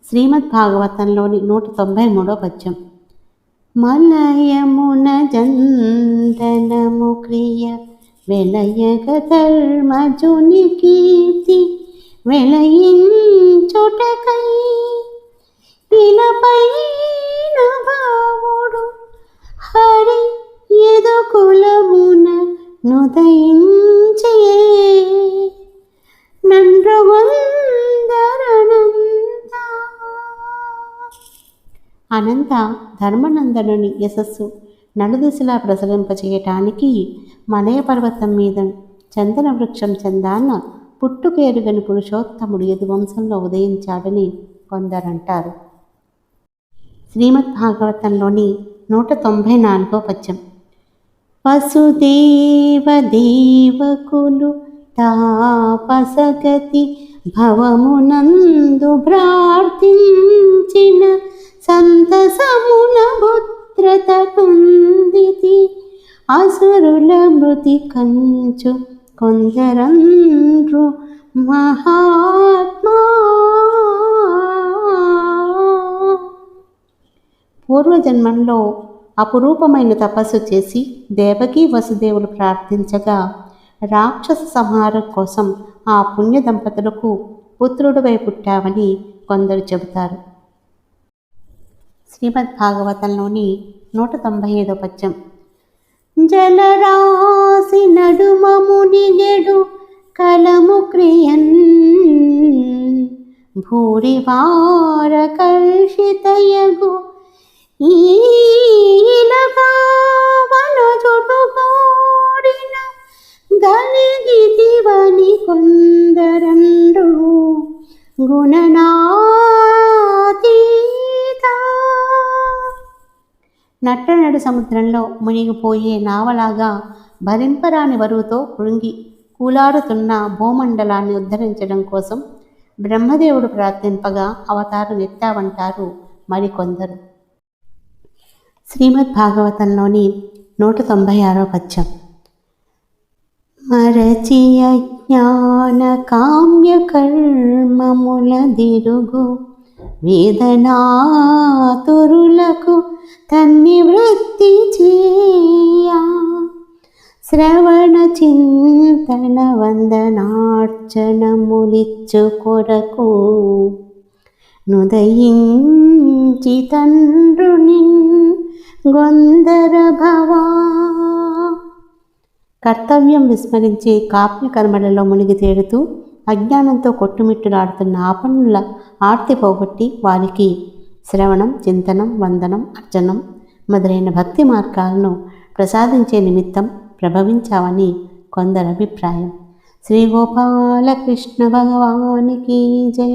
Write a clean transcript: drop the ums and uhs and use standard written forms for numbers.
శ్రీమద్ భాగవతంలోని 193వ పద్యం. మలయమున జంతనము క్రియ వెలయగ ధర్మజుని కీర్తి వెలయించుటకై ఇలపైన భావుడు హరి ఎదుకులమున నుదయించే అనంత ధర్మనందనుని యశస్సు నలుదిశలా ప్రసరింపచేయటానికి మలయ పర్వతం మీద చందన వృక్షం చందాన పుట్టుకేరుగని పురుషోత్తముడు యదువంశంలో ఉదయించాడని కొందరంటారు. శ్రీమద్ భాగవతంలోని 194వ పద్యం. వసుదేవ దేవకులు తాపసగతి భవమునందు ప్రార్థించిన సంతసమున భద్రత పొందితి అసురుల మృతి కంచు కొందరండ్రు మహాత్మా. పూర్వజన్మంలో అపురూపమైన తపస్సు చేసి దేవకీ వసుదేవులు ప్రార్థించగా రాక్షస సంహారం కోసం ఆ పుణ్య దంపతులకు పుత్రుడివై పుట్టావని కొందరు చెబుతారు. శ్రీమద్ భాగవతంలోని 195వ పద్యం. జలరాశి నడుమమునిగెడు కలము క్రియన్ భూరివార కర్షితయగు ఈలగా వనజొడుగోడిన గలిగితివని కొందరండు గుణనాతీత. నట్టనడు సముద్రంలో మునిగిపోయే నావలాగా భరింపరాని బరువుతో కృంగి కూలాడుతున్న భూమండలాన్ని ఉద్ధరించడం కోసం బ్రహ్మదేవుడు ప్రార్థింపగా అవతారం ఎత్తావంటారు మరికొందరు. శ్రీమద్ భాగవతంలోని 196వ పద్యం. మరచి అజ్ఞాన కామ్య కర్మముల దిరుగు వేదనాతురులకు తన్నివృత్తి చేయ శ్రవణ చింతన వందనార్చనములిచ్చు కొరకు నుదయించి తండ్రునిన్ గొందర భవా. కర్తవ్యం విస్మరించి కాప్య కర్మలలో మునిగి తేడుతూ అజ్ఞానంతో కొట్టుమిట్టులాడుతున్న ఆపన్నుల ఆర్తి పోగొట్టి వారికి శ్రవణం, చింతనం, వందనం, అర్చనం మొదలైన భక్తి మార్గాలను ప్రసాదించే నిమిత్తం ప్రభవించావని కొందరి అభిప్రాయం. శ్రీ గోపాలకృష్ణ భగవానికి జై.